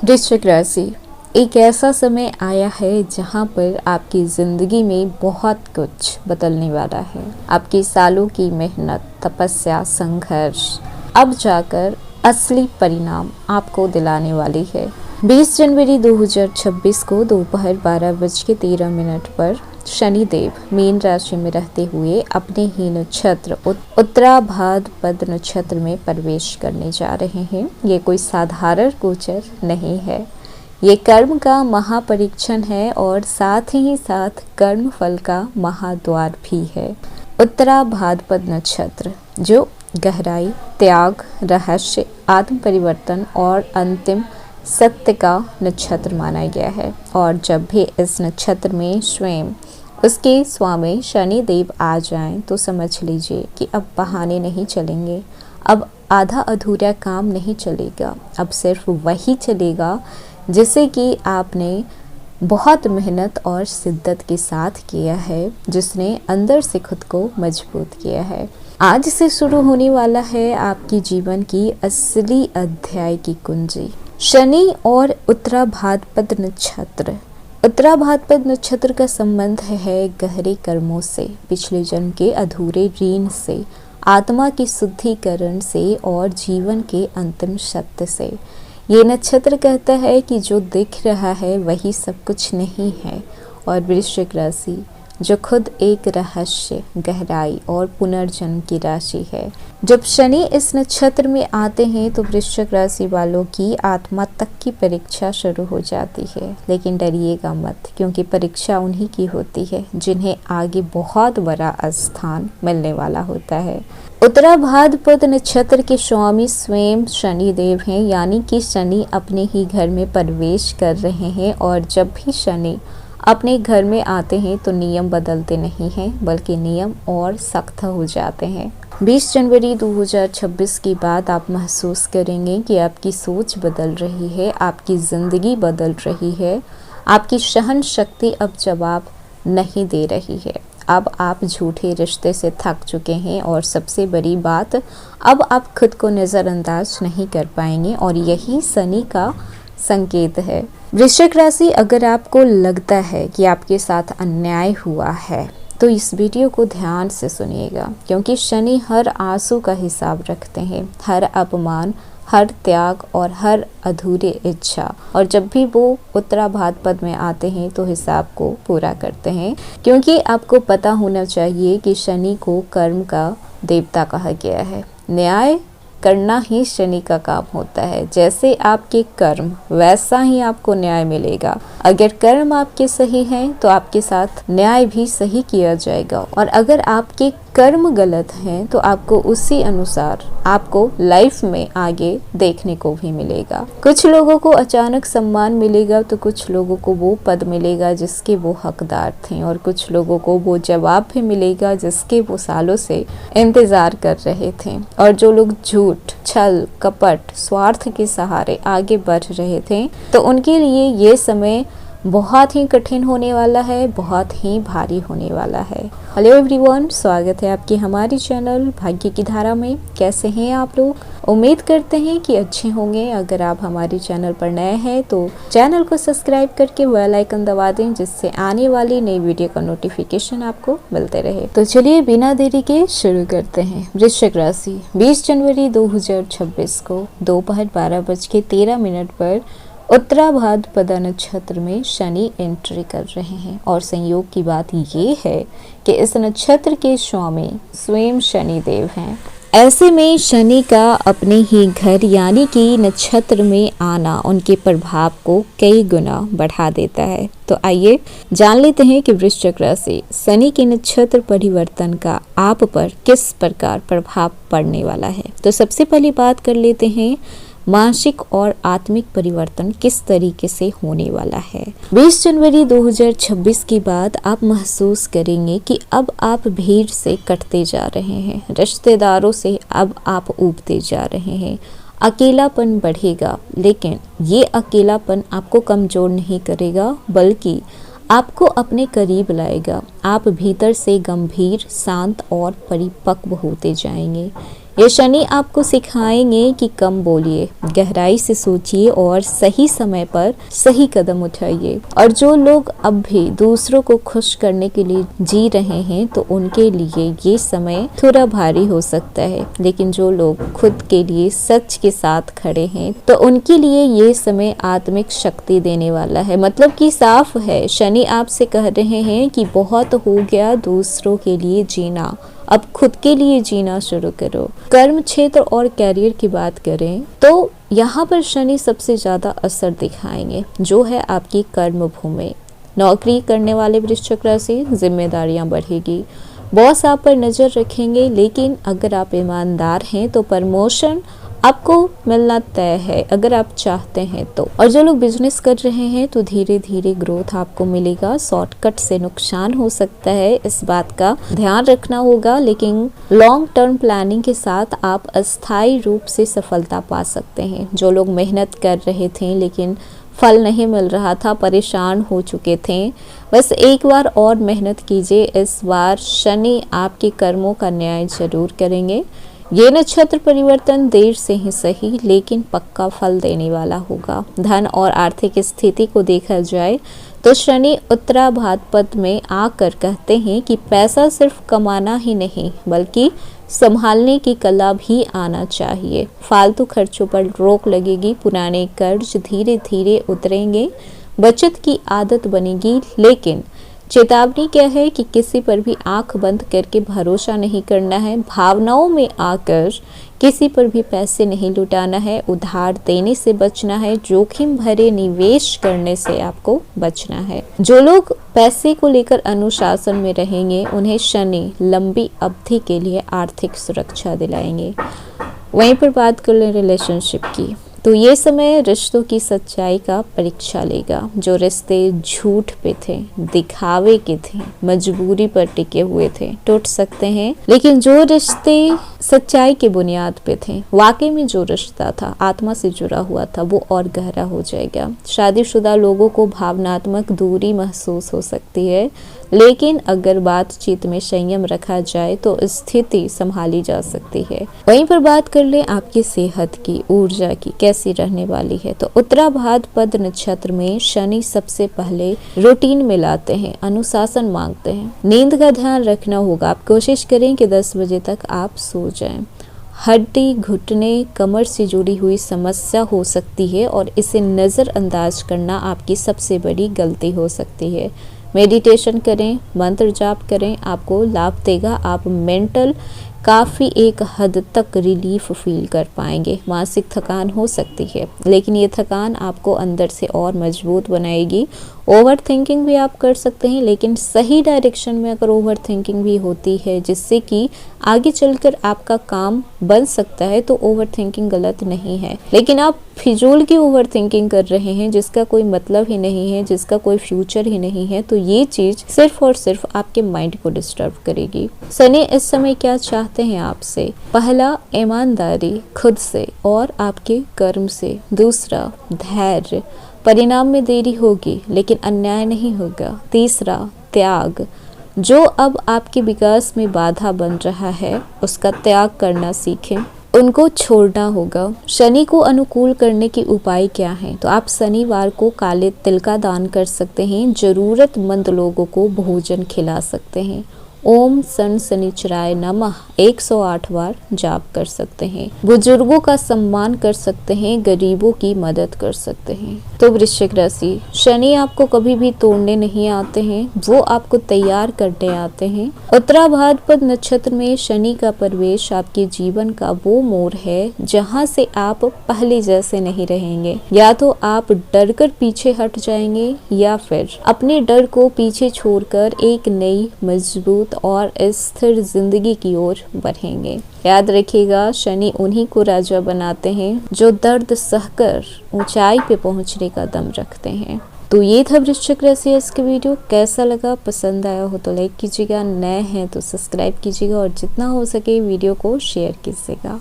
वृश्चिक राशि, एक ऐसा समय आया है जहां पर आपकी ज़िंदगी में बहुत कुछ बदलने वाला है। आपकी सालों की मेहनत, तपस्या, संघर्ष अब जाकर असली परिणाम आपको दिलाने वाली है। 20 जनवरी 2026 को दोपहर 12:13 पर शनिदेव मीन राशि में रहते हुए अपने ही नक्षत्र उत्तराभाद्र नक्षत्र में प्रवेश करने जा रहे हैं। ये कोई साधारण गोचर नहीं है, ये कर्म का महापरीक्षण है और साथ ही साथ कर्म फल का महाद्वार भी है। उत्तराभाद्र नक्षत्र जो गहराई, त्याग, रहस्य, आत्म परिवर्तन और अंतिम सत्य का नक्षत्र माना गया है। और जब भी इस नक्षत्र में स्वयं उसके स्वामी शनि देव आ जाएं तो समझ लीजिए कि अब बहाने नहीं चलेंगे, अब आधा अधूरा काम नहीं चलेगा, अब सिर्फ वही चलेगा जिसे कि आपने बहुत मेहनत और शिद्दत के साथ किया है, जिसने अंदर से खुद को मजबूत किया है। आज से शुरू होने वाला है आपकी जीवन की असली अध्याय की कुंजी। शनि और उत्तराभाद्र नक्षत्र। उत्तराभाद्र नक्षत्र का संबंध है गहरे कर्मों से, पिछले जन्म के अधूरे ऋण से, आत्मा की शुद्धिकरण से और जीवन के अंतिम सत्य से। ये नक्षत्र कहता है कि जो दिख रहा है वही सब कुछ नहीं है। और वृश्चिक राशि जो खुद एक रहस्य, गहराई और पुनर्जन्म की राशि है। जब शनि इस नक्षत्र में आते हैं तो वृश्चिक राशि वालों की आत्मा तक की परीक्षा शुरू हो जाती है। लेकिन डरिएगा मत, क्योंकि परीक्षा उन्हीं की होती है जिन्हें आगे बहुत बड़ा स्थान मिलने वाला होता है। उत्तराभाद्र नक्षत्र के स्वामी स्वयं शनि देव हैं, यानी कि शनि अपने ही घर में प्रवेश कर रहे हैं। और जब भी शनि अपने घर में आते हैं तो नियम बदलते नहीं हैं, बल्कि नियम और सख्त हो जाते हैं। 20 जनवरी 2026 के बाद आप महसूस करेंगे कि आपकी सोच बदल रही है, आपकी ज़िंदगी बदल रही है, आपकी सहन शक्ति अब जवाब नहीं दे रही है। अब आप झूठे रिश्ते से थक चुके हैं और सबसे बड़ी बात, अब आप खुद को नज़रअंदाज नहीं कर पाएंगे और यही शनि का संकेत है। वृश्चिक राशि, अगर आपको लगता है कि आपके साथ अन्याय हुआ है तो इस वीडियो को ध्यान से सुनिएगा, क्योंकि शनि हर आंसू का हिसाब रखते हैं, हर अपमान, हर त्याग और हर अधूरी इच्छा। और जब भी वो उत्तराभाद्र में आते हैं तो हिसाब को पूरा करते हैं, क्योंकि आपको पता होना चाहिए कि शनि को कर्म का देवता कहा गया है। न्याय करना ही शनि का काम होता है। जैसे आपके कर्म वैसा ही आपको न्याय मिलेगा। अगर कर्म आपके सही हैं तो आपके साथ न्याय भी सही किया जाएगा, और अगर आपके कर्म गलत हैं तो आपको उसी अनुसार आपको लाइफ में आगे देखने को भी मिलेगा। कुछ लोगों को अचानक सम्मान मिलेगा तो कुछ लोगों को वो पद मिलेगा जिसके वो हकदार थे, और कुछ लोगों को वो जवाब भी मिलेगा जिसके वो सालों से इंतजार कर रहे थे। और जो लोग झूठ, छल, कपट, स्वार्थ के सहारे आगे बढ़ रहे थे तो उनके लिए ये समय बहुत ही कठिन होने वाला है, बहुत ही भारी होने वाला है। हेलो एवरीवन, स्वागत है आपकी हमारी चैनल भाग्य की धारा में। कैसे हैं आप लोग? उम्मीद करते हैं कि अच्छे होंगे। अगर आप हमारी चैनल पर नए हैं तो चैनल को सब्सक्राइब करके बेल आइकन दबा दें, जिससे आने वाली नई वीडियो का नोटिफिकेशन आपको मिलते रहे। तो चलिए बिना देरी के शुरू करते हैं। वृश्चिक राशि, 20 जनवरी 2026 को दोपहर 12:13 पर उत्तराभाद्र नक्षत्र में शनि एंट्री कर रहे हैं। और संयोग की बात ये है कि इस नक्षत्र के स्वामी स्वयं शनि देव हैं। ऐसे में शनि का अपने ही घर यानी कि नक्षत्र में आना उनके प्रभाव को कई गुना बढ़ा देता है। तो आइए जान लेते हैं कि वृश्चिक राशि शनि के नक्षत्र परिवर्तन का आप पर किस प्रकार प्रभाव पड़ने वाला है। तो सबसे पहली बात कर लेते हैं मानसिक और आत्मिक परिवर्तन किस तरीके से होने वाला है। 20 जनवरी 2026 के बाद आप महसूस करेंगे कि अब आप भीड़ से कटते जा रहे हैं, रिश्तेदारों से अब आप ऊबते जा रहे हैं। अकेलापन बढ़ेगा, लेकिन ये अकेलापन आपको कमजोर नहीं करेगा, बल्कि आपको अपने करीब लाएगा। आप भीतर से गंभीर, शांत और परिपक्व होते जाएंगे। ये शनि आपको सिखाएंगे कि कम बोलिए, गहराई से सोचिए और सही समय पर सही कदम उठाइए। और जो लोग अब भी दूसरों को खुश करने के लिए जी रहे हैं तो उनके लिए ये समय थोड़ा भारी हो सकता है, लेकिन जो लोग खुद के लिए सच के साथ खड़े हैं तो उनके लिए ये समय आत्मिक शक्ति देने वाला है। मतलब कि साफ है, शनि आपसे कह रहे हैं कि बहुत हो गया दूसरों के लिए जीना, अब खुद के लिए जीना शुरू करो। कर्म क्षेत्र और कैरियर की बात करें तो यहाँ पर शनि सबसे ज्यादा असर दिखाएंगे, जो है आपकी कर्म भूमि। नौकरी करने वाले वृश्चिक राशि, जिम्मेदारियां बढ़ेगी, बॉस आप पर नजर रखेंगे, लेकिन अगर आप ईमानदार हैं तो प्रमोशन आपको मिलना तय है अगर आप चाहते हैं तो। और जो लोग बिजनेस कर रहे हैं तो धीरे धीरे ग्रोथ आपको मिलेगा। शॉर्टकट से नुकसान हो सकता है, इस बात का ध्यान रखना होगा, लेकिन लॉन्ग टर्म प्लानिंग के साथ आप अस्थायी रूप से सफलता पा सकते हैं। जो लोग मेहनत कर रहे थे लेकिन फल नहीं मिल रहा था, परेशान हो चुके थे, बस एक बार और मेहनत कीजिए। इस बार शनि आपके कर्मों का न्याय जरूर करेंगे। ये नक्षत्र परिवर्तन देर से ही सही लेकिन पक्का फल देने वाला होगा। धन और आर्थिक स्थिति को देखा जाए तो शनि उत्तराभाद्रपद में आकर कहते हैं कि पैसा सिर्फ कमाना ही नहीं बल्कि संभालने की कला भी आना चाहिए। फालतू खर्चों पर रोक लगेगी, पुराने कर्ज धीरे धीरे उतरेंगे, बचत की आदत बनेगी। लेकिन चेतावनी क्या है कि किसी पर भी आंख बंद करके भरोसा नहीं करना है, भावनाओं में आकर किसी पर भी पैसे नहीं लुटाना है, उधार देने से बचना है, जोखिम भरे निवेश करने से आपको बचना है। जो लोग पैसे को लेकर अनुशासन में रहेंगे उन्हें शनि लंबी अवधि के लिए आर्थिक सुरक्षा दिलाएंगे। वहीं पर बात कर लें रिलेशनशिप की, तो ये समय रिश्तों की सच्चाई का परीक्षा लेगा। जो रिश्ते झूठ पे थे, दिखावे के थे, मजबूरी पर टिके हुए थे, टूट सकते हैं, लेकिन जो रिश्ते सच्चाई के बुनियाद पे थे, वाकई में जो रिश्ता था आत्मा से जुड़ा हुआ था, वो और गहरा हो जाएगा। शादीशुदा लोगों को भावनात्मक दूरी महसूस हो सकती है, लेकिन अगर बातचीत में संयम रखा जाए तो स्थिति संभाली जा सकती है। वहीं पर बात कर ले आपकी सेहत की, ऊर्जा की कैसी रहने वाली है, तो उत्तराभाद्रपद नक्षत्र में शनि सबसे पहले रूटीन में लाते हैं, अनुशासन मांगते हैं। नींद का ध्यान रखना होगा, आप कोशिश करें कि 10 बजे तक आप सो जाएं। हड्डी, घुटने, कमर से जुड़ी हुई समस्या हो सकती है और इसे नज़रअंदाज करना आपकी सबसे बड़ी गलती हो सकती है। मेडिटेशन करें, मंत्र जाप करें, आपको लाभ देगा। आप मेंटल काफ़ी एक हद तक रिलीफ फील कर पाएंगे। मानसिक थकान हो सकती है, लेकिन ये थकान आपको अंदर से और मजबूत बनाएगी। ओवर थिंकिंग भी आप कर सकते हैं, लेकिन सही डायरेक्शन में अगर ओवर थिंकिंग भी होती है जिससे कि आगे चलकर आपका काम बन सकता है, तो ओवर थिंकिंग गलत नहीं है। लेकिन आप फिजूल की ओवर थिंकिंग कर रहे हैं जिसका कोई मतलब ही नहीं है, जिसका कोई फ्यूचर ही नहीं है, तो ये चीज़ सिर्फ और सिर्फ आपके माइंड को डिस्टर्ब करेगी। शनि इस समय क्या चाहते हैं आपसे? पहला, ईमानदारी खुद से और आपके कर्म से। दूसरा, धैर्य, परिणाम में देरी होगी लेकिन अन्याय नहीं होगा। तीसरा, त्याग, जो अब आपके विकास में बाधा बन रहा है उसका त्याग करना सीखें, उनको छोड़ना होगा। शनि को अनुकूल करने के उपाय क्या हैं? तो आप शनिवार को काले तिल का दान कर सकते हैं, जरूरतमंद लोगों को भोजन खिला सकते हैं। ओम सन शनिचराय नमः 108 बार जाप कर सकते हैं। बुजुर्गों का सम्मान कर सकते हैं, गरीबों की मदद कर सकते हैं। तो वृश्चिक राशि, शनि आपको कभी भी तोड़ने नहीं आते हैं, वो आपको तैयार करने आते हैं। उत्तराभाद्रपद नक्षत्र में शनि का प्रवेश आपके जीवन का वो मोड़ है जहाँ से आप पहले जैसे नहीं रहेंगे। या तो आप डर कर पीछे हट जाएंगे या फिर अपने डर को पीछे छोड़कर एक नई मजबूत और स्थिर जिंदगी की ओर बढ़ेंगे। याद रखिएगा, शनि उन्हीं को राजा बनाते हैं जो दर्द सहकर ऊंचाई पे पहुंचने का दम रखते हैं। तो ये था वृश्चिक राशि इसके वीडियो। कैसा लगा? पसंद आया हो तो लाइक कीजिएगा, नए हैं तो सब्सक्राइब कीजिएगा और जितना हो सके वीडियो को शेयर कीजिएगा।